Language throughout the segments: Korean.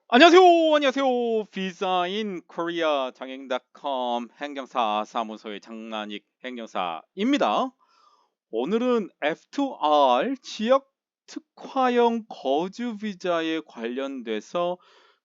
안녕하세요. 안녕하세요. 비자인 코리아 장행닷컴 행정사 사무소의 장난익 행정사입니다. 오늘은 F2R 지역 특화형 거주 비자에 관련돼서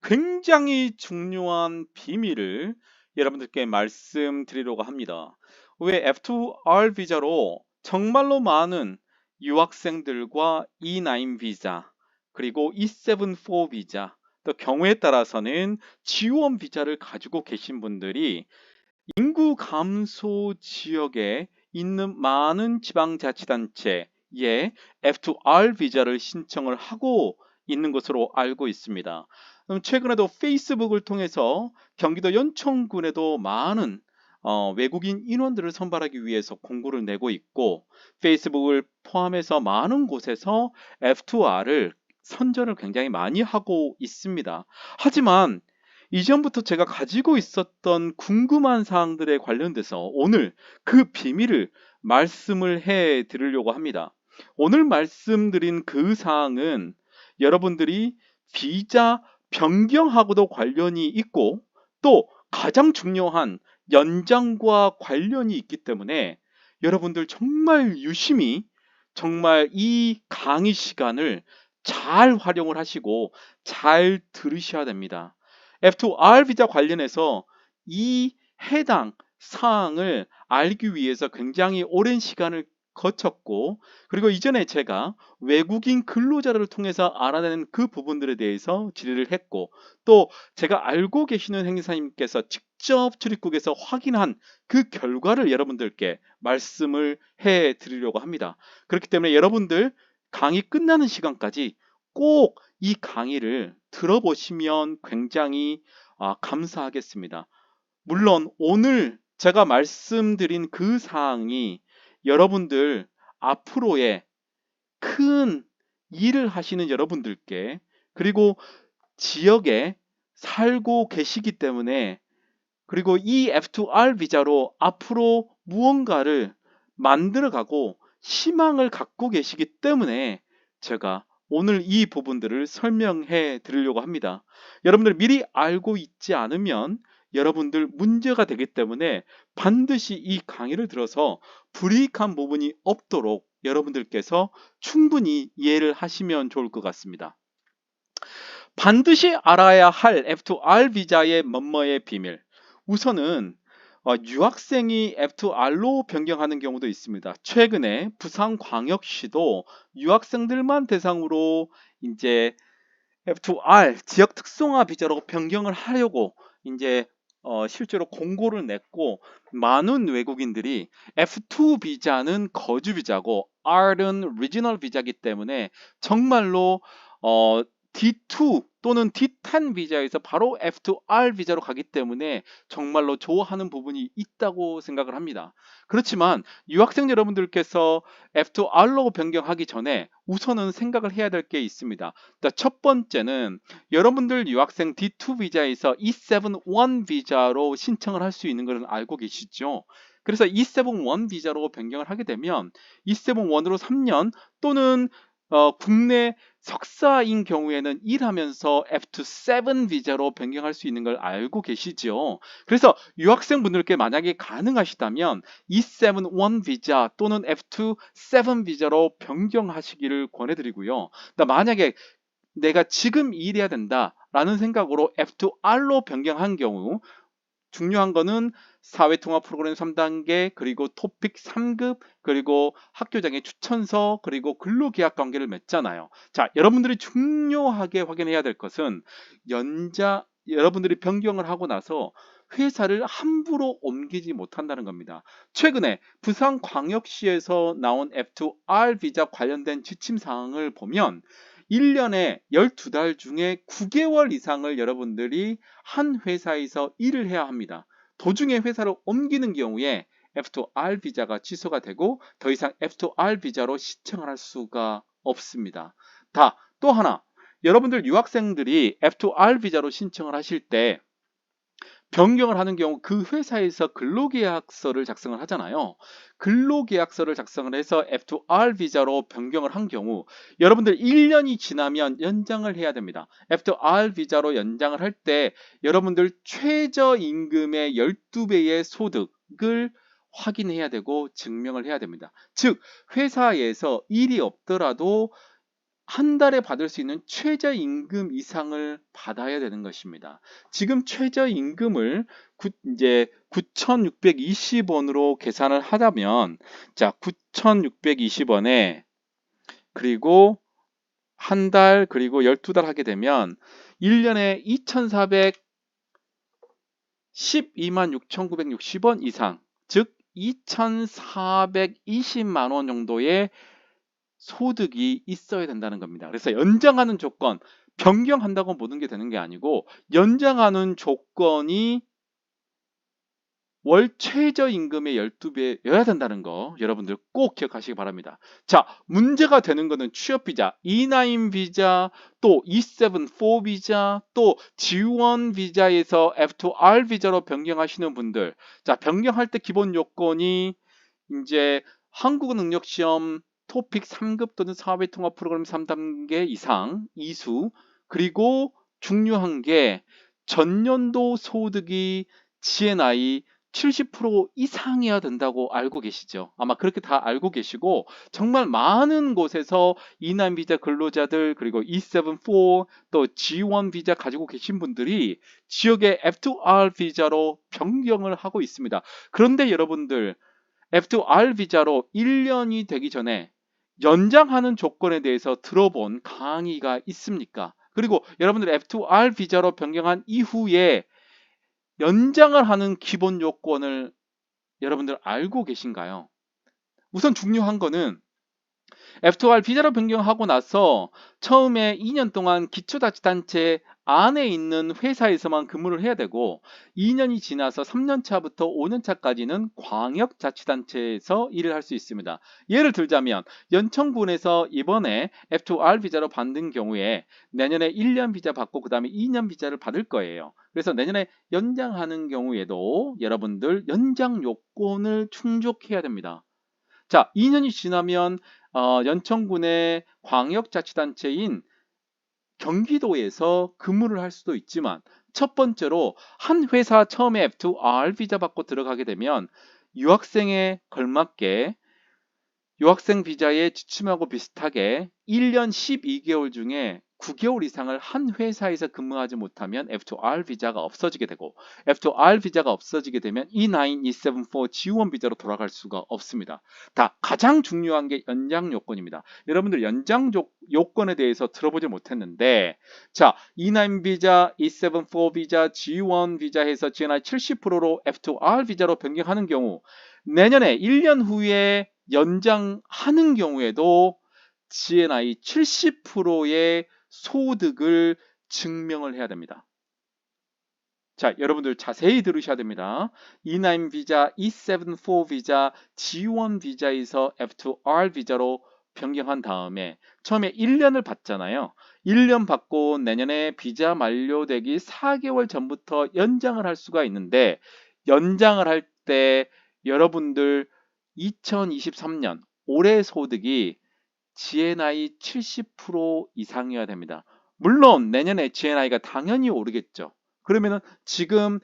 굉장히 중요한 비밀을 여러분들께 말씀드리려고 합니다. 왜 F2R 비자로 정말로 많은 유학생들과 E9 비자, 그리고 E74 비자, 또 경우에 따라서는 지원 비자를 가지고 계신 분들이 인구 감소 지역에 있는 많은 지방자치단체에 F2R 비자를 신청을 하고 있는 것으로 알고 있습니다. 최근에도 페이스북을 통해서 경기도 연천군에도 많은 외국인 인원들을 선발하기 위해서 공고를 내고 있고, 페이스북을 포함해서 많은 곳에서 F2R을 선전을 굉장히 많이 하고 있습니다. 하지만 이전부터 제가 가지고 있었던 궁금한 사항들에 관련돼서 오늘 그 비밀을 말씀을 해 드리려고 합니다. 오늘 말씀드린 그 사항은 여러분들이 비자 변경하고도 관련이 있고, 또 가장 중요한 연장과 관련이 있기 때문에 여러분들 정말 유심히, 정말 이 강의 시간을 잘 활용을 하시고 잘 들으셔야 됩니다. F2R 비자 관련해서 이 해당 사항을 알기 위해서 굉장히 오랜 시간을 거쳤고, 그리고 이전에 제가 외국인 근로자를 통해서 알아내는 그 부분들에 대해서 질의를 했고, 또 제가 알고 계시는 행사님께서 직접 출입국에서 확인한 그 결과를 여러분들께 말씀을 해 드리려고 합니다. 그렇기 때문에 여러분들 강의 끝나는 시간까지 꼭 이 강의를 들어보시면 굉장히 감사하겠습니다. 물론 오늘 제가 말씀드린 그 사항이 여러분들 앞으로의 큰 일을 하시는 여러분들께, 그리고 지역에 살고 계시기 때문에, 그리고 이 F2R 비자로 앞으로 무언가를 만들어가고 희망을 갖고 계시기 때문에 제가 오늘 이 부분들을 설명해 드리려고 합니다. 여러분들 미리 알고 있지 않으면 여러분들 문제가 되기 때문에 반드시 이 강의를 들어서 불이익한 부분이 없도록 여러분들께서 충분히 이해를 하시면 좋을 것 같습니다. 반드시 알아야 할 F2R 비자의 뭐뭐의 비밀. 우선은 유학생이 F2R로 변경하는 경우도 있습니다. 최근에 부산광역시도 유학생들만 대상으로 이제 F2R 지역 특성화 비자로 변경을 하려고 이제 실제로 공고를 냈고, 많은 외국인들이 F2 비자는 거주 비자고 R은 리지널 비자이기 때문에 정말로 D2 또는 D10 비자에서 바로 F2R 비자로 가기 때문에 정말로 좋아하는 부분이 있다고 생각을 합니다. 그렇지만 유학생 여러분들께서 F2R로 변경하기 전에 우선은 생각을 해야 될 게 있습니다. 첫 번째는 여러분들 유학생 D2 비자에서 E71 비자로 신청을 할 수 있는 것을 알고 계시죠? 그래서 E71 비자로 변경을 하게 되면 E71으로 3년 또는 국내 석사인 경우에는 일하면서 F27 비자로 변경할 수 있는 걸 알고 계시죠? 그래서 유학생분들께 만약에 가능하시다면 E71 비자 또는 F27 비자로 변경하시기를 권해드리고요. 만약에 내가 지금 일해야 된다라는 생각으로 F2R로 변경한 경우, 중요한 거는 사회통합 프로그램 3단계, 그리고 토픽 3급, 그리고 학교장의 추천서, 그리고 근로계약 관계를 맺잖아요. 자, 여러분들이 중요하게 확인해야 될 것은 여러분들이 변경을 하고 나서 회사를 함부로 옮기지 못한다는 겁니다. 최근에 부산광역시에서 나온 F2R 비자 관련된 지침 사항을 보면 1년에 12달 중에 9개월 이상을 여러분들이 한 회사에서 일을 해야 합니다. 도중에 회사를 옮기는 경우에 F2R 비자가 취소가 되고 더 이상 F2R 비자로 신청을 할 수가 없습니다. 또 하나, 여러분들 유학생들이 F2R 비자로 신청을 하실 때 변경을 하는 경우 그 회사에서 근로계약서를 작성을 하잖아요. 근로계약서를 작성을 해서 F2R 비자로 변경을 한 경우 여러분들 1년이 지나면 연장을 해야 됩니다. F2R 비자로 연장을 할 때 여러분들 최저임금의 12배의 소득을 확인해야 되고 증명을 해야 됩니다. 즉 회사에서 일이 없더라도 한 달에 받을 수 있는 최저임금 이상을 받아야 되는 것입니다. 지금 최저임금을 이제 9,620원으로 계산을 하자면, 자, 9,620원에 그리고 한 달 그리고 12달 하게 되면 1년에 2,412만 6,960원 이상, 즉 2,420만 원 정도의 소득이 있어야 된다는 겁니다. 그래서 연장하는 조건, 변경한다고 모든 게 되는 게 아니고 연장하는 조건이 월 최저임금의 12배여야 된다는 거 여러분들 꼭 기억하시기 바랍니다. 자, 문제가 되는 거는 취업비자, E9 비자, 또 E7-4 비자, 또 G1 비자에서 F2R 비자로 변경하시는 분들, 자, 변경할 때 기본 요건이 이제 한국어 능력 시험 토픽 3급 또는 사회 통합 프로그램 3단계 이상 이수, 그리고 중요한 게 전년도 소득이 GNI 70% 이상이어야 된다고 알고 계시죠? 아마 그렇게 다 알고 계시고 정말 많은 곳에서 E9 비자 근로자들 그리고 E7-4 또 G1 비자 가지고 계신 분들이 지역의 F2R 비자로 변경을 하고 있습니다. 그런데 여러분들 F2R 비자로 1년이 되기 전에 연장하는 조건에 대해서 들어본 강의가 있습니까? 그리고 여러분들 F2R 비자로 변경한 이후에 연장을 하는 기본 요건을 여러분들 알고 계신가요? 우선 중요한 거는 F2R 비자로 변경하고 나서 처음에 2년 동안 기초자치단체 안에 있는 회사에서만 근무를 해야 되고 2년이 지나서 3년 차부터 5년 차까지는 광역자치단체에서 일을 할 수 있습니다. 예를 들자면 연천군에서 이번에 F2R 비자로 받는 경우에 내년에 1년 비자 받고 그 다음에 2년 비자를 받을 거예요. 그래서 내년에 연장하는 경우에도 여러분들 연장 요건을 충족해야 됩니다. 자, 2년이 지나면 연천군의 광역자치단체인 경기도에서 근무를 할 수도 있지만 첫 번째로 한 회사 처음에 F2R 비자 받고 들어가게 되면 유학생에 걸맞게 유학생 비자의 지침하고 비슷하게 1년 12개월 중에 9개월 이상을 한 회사에서 근무하지 못하면 F2R 비자가 없어지게 되고 F2R 비자가 없어지게 되면 E9, E7-4 G1 비자로 돌아갈 수가 없습니다. 다 가장 중요한 게 연장 요건입니다. 여러분들 연장 요건에 대해서 들어보지 못했는데 자, E9 비자, E7-4 비자, G1 비자 해서 GNI 70%로 F2R 비자로 변경하는 경우 내년에 1년 후에 연장하는 경우에도 GNI 70%의 소득을 증명을 해야 됩니다. 자, 여러분들 자세히 들으셔야 됩니다. E9 비자, E7-4 비자, G1 비자에서 F2R 비자로 변경한 다음에 처음에 1년을 받잖아요. 1년 받고 내년에 비자 만료되기 4개월 전부터 연장을 할 수가 있는데 연장을 할 때 여러분들 2023년 올해 소득이 GNI 70% 이상이어야 됩니다. 물론 내년에 GNI가 당연히 오르겠죠. 그러면은 지금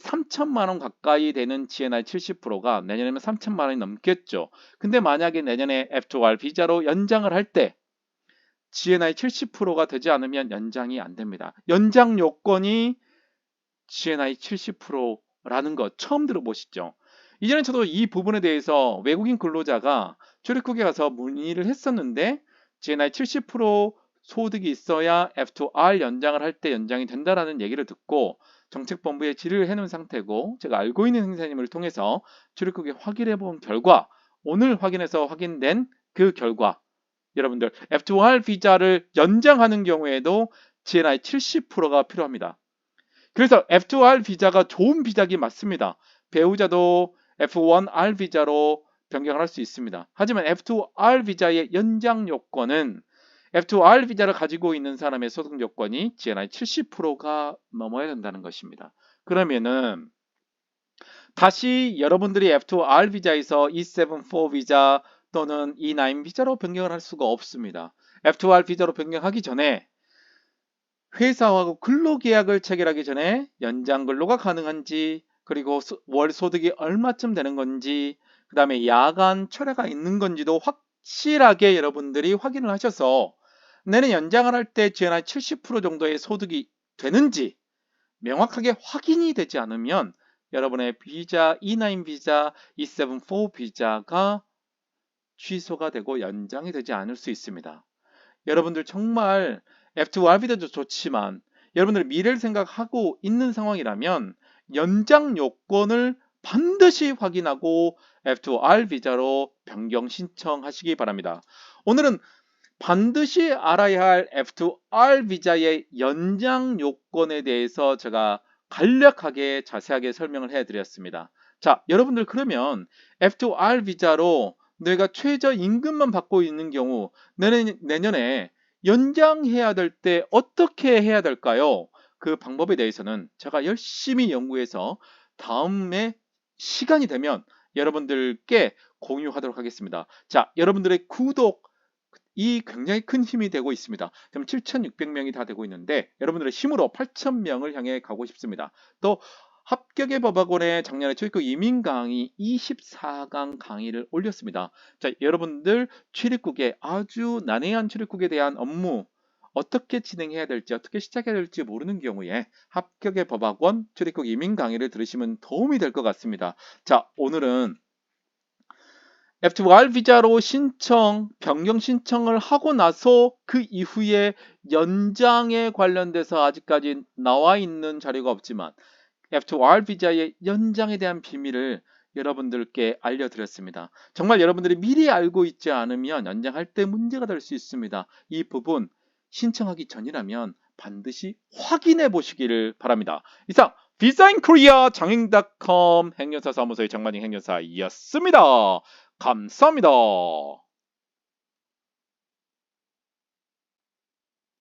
3천만 원 가까이 되는 GNI 70%가 내년에는 3천만 원이 넘겠죠. 근데 만약에 내년에 F2R 비자로 연장을 할 때 GNI 70%가 되지 않으면 연장이 안 됩니다. 연장 요건이 GNI 70%라는 거 처음 들어보시죠? 이전에 저도 이 부분에 대해서 외국인 근로자가 출입국에 가서 문의를 했었는데 GNI 70% 소득이 있어야 F2R 연장을 할 때 연장이 된다라는 얘기를 듣고 정책본부에 질의를 해놓은 상태고 제가 알고 있는 행사님을 통해서 출입국에 확인해 본 결과 오늘 확인해서 확인된 그 결과 여러분들 F2R 비자를 연장하는 경우에도 GNI 70%가 필요합니다. 그래서 F2R 비자가 좋은 비자기 맞습니다. 배우자도 F1R 비자로 변경을 할 수 있습니다. 하지만 F2R 비자의 연장 요건은 F2R 비자를 가지고 있는 사람의 소득 요건이 GNI 70%가 넘어야 된다는 것입니다. 그러면은 다시 여러분들이 F2R 비자에서 E74 비자 또는 E9 비자로 변경을 할 수가 없습니다. F2R 비자로 변경하기 전에 회사하고 근로계약을 체결하기 전에 연장 근로가 가능한지, 그리고 월 소득이 얼마쯤 되는 건지, 그 다음에 야간 철회가 있는 건지도 확실하게 여러분들이 확인을 하셔서 내년 연장을 할 때 GNI 70% 정도의 소득이 되는지 명확하게 확인이 되지 않으면 여러분의 비자, E9 비자, E74 비자가 취소가 되고 연장이 되지 않을 수 있습니다. 여러분들 정말 F2R 비자도 좋지만 여러분들 미래를 생각하고 있는 상황이라면 연장 요건을 반드시 확인하고 F2R 비자로 변경 신청하시기 바랍니다. 오늘은 반드시 알아야 할 F2R 비자의 연장 요건에 대해서 제가 간략하게 자세하게 설명을 해드렸습니다. 자, 여러분들 그러면 F2R 비자로 내가 최저임금만 받고 있는 경우 내년에 연장해야 될 때 어떻게 해야 될까요? 그 방법에 대해서는 제가 열심히 연구해서 다음에 시간이 되면 여러분들께 공유하도록 하겠습니다. 자, 여러분들의 구독 이 굉장히 큰 힘이 되고 있습니다. 그럼 7,600명이 다 되고 있는데 여러분들의 힘으로 8,000명을 향해 가고 싶습니다. 또 합격의 법학원에 작년에 초입국 이민 강의 24강 강의를 올렸습니다. 자, 여러분들 출입국에 아주 난해한 출입국에 대한 업무 어떻게 진행해야 될지, 어떻게 시작해야 될지 모르는 경우에 합격의 법학원 출입국 이민 강의를 들으시면 도움이 될 것 같습니다. 자, 오늘은 F2R 비자로 변경 신청을 하고 나서 그 이후에 연장에 관련돼서 아직까지 나와 있는 자료가 없지만 F2R 비자의 연장에 대한 비밀을 여러분들께 알려드렸습니다. 정말 여러분들이 미리 알고 있지 않으면 연장할 때 문제가 될 수 있습니다. 이 부분 신청하기 전이라면 반드시 확인해 보시기를 바랍니다. 이상 비자인 코리아 장행닷컴 행여사 사무소의 장만희 행여사였습니다. 감사합니다.